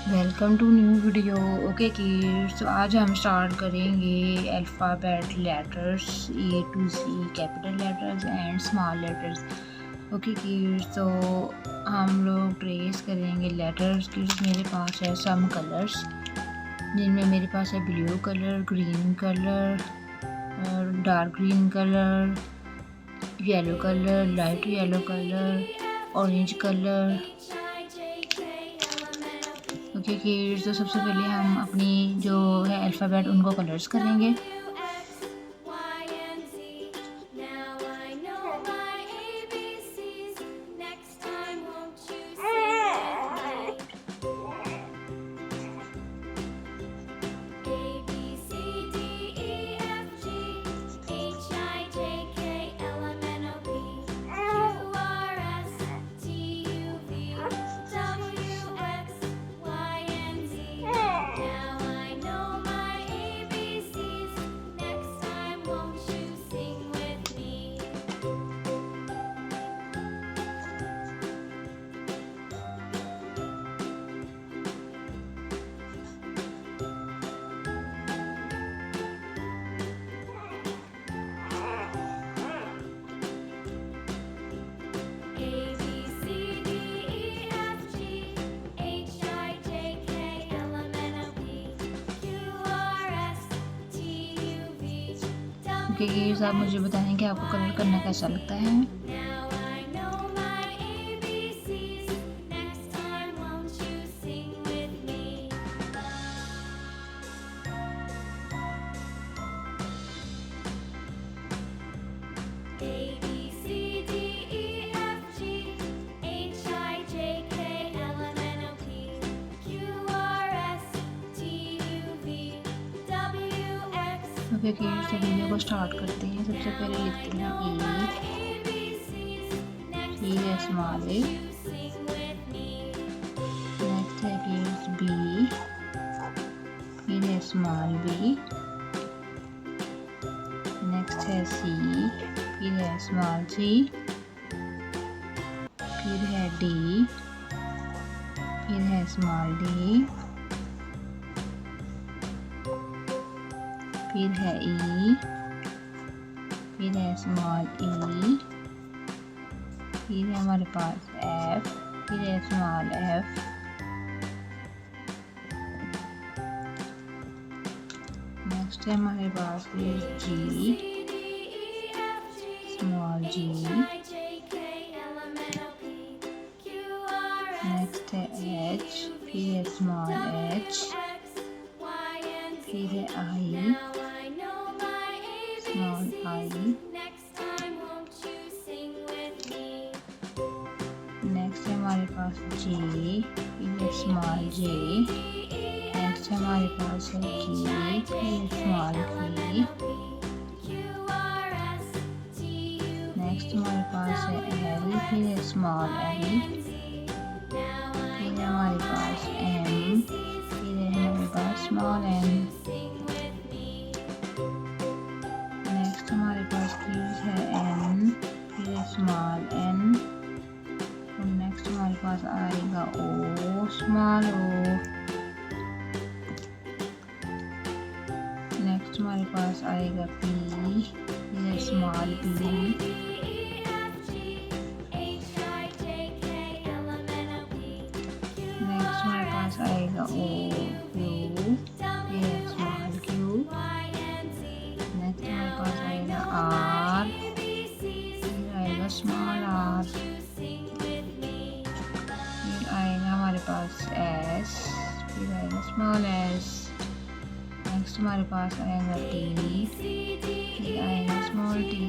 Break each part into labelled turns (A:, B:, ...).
A: Welcome to new video. Okay kids, तो आज हम स्टार्ट करेंगे alphabet letters A to C, capital letters and small letters. Okay kids, तो हम लोग ट्रेस करेंगे लेटर्स। किड्स, मेरे पास है सम कलर्स, जिनमें मेरे पास है blue colour, green colour, dark green colour, yellow colour, light yellow colour, orange colour. Okay kids, तो सबसे पहले हम अपनी जो है अल्फ़ाबेट उनको कलर्स करेंगे। ओके किड्स, आप मुझे बताएं कि आपको कलर करना कैसा लगता है। ओके किड्स, तो वीडियो को स्टार्ट करते हैं। सबसे पहले लिखते हैं ई है स्मॉल ए। नेक्स्ट है किड्स बी, फिर है स्मॉल बी। नेक्स्ट है सी, फिर है स्मॉल सी। फिर है डी, फिर है स्मॉल डी। फिर है ई, फिर है स्मॉल ई। फिर है हमारे पास एफ, फिर है स्मॉल एफ। नेक्स्ट है हमारे पास जी, स्मॉल जी। नेक्स्ट है एच, फिर है स्मॉल एच। फिर है आई, स्मॉल आई। नेक्स्ट है हमारे पास जे, फिर है स्मॉल जे। नेक्स्ट हमारे पास है के, फिर स्मॉल के। नेक्स्ट हमारे पास है एल, फिर है स्मॉल एल। फिर है हमारे पास एम, फिर है हमारे पास स्मॉल एम। नेक्स्ट हमारे पास है एन, फिर है स्मॉल एन। और नेक्स्ट हमारे पास आएगा ओ, स्मॉल ओ। नेक्स्ट हमारे पास आएगा पी, फिर है स्मॉल पी। नेक्स्ट हमारे पास आएगा ओ, क्यू, फिर है स्मॉल क्यू। नेक्स्ट हमारे पास आएगा आर, फिर आएगा स्मॉल आर। फिर आएगा हमारे पास एस, फिर आएगा स्मॉल एस। नेक्स्ट हमारे पास आएगा टी, फिर आएगा स्मॉल टी।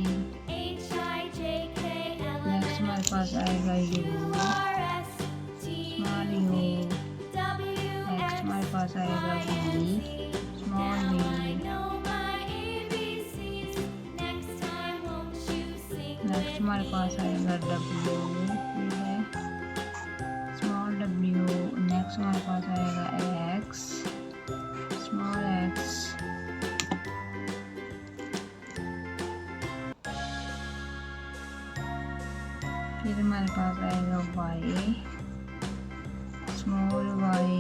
A: नेक्स्ट हमारे पास आएगा यू, स्मॉल यू। नेक्स्ट हमारे पास आएगा वी, स्मॉल वी। नेक्स्ट हमारे पास आएगा डब्ल्यू, फिर है स्मॉल डब्ल्यू। नेक्स्ट हमारे पास आएगा एक्स, स्मॉल एक्स। फिर हमारे पास आएगा Y, small Y.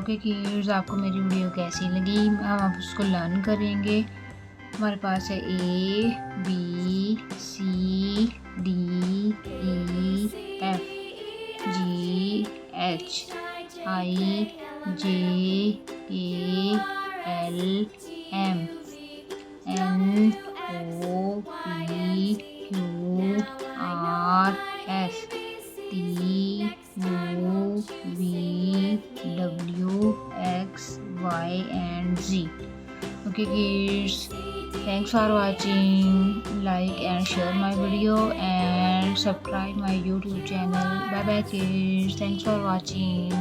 A: Okay kids, आपको मेरी वीडियो कैसी लगी? हम अब उसको लर्न करेंगे। हमारे पास है A B C D E F G H I J K L M N O P Q R S T U V W X Y and Z. Okay kids, thanks for watching. Like and share my video and subscribe my YouTube channel. Bye bye kids, thanks for watching.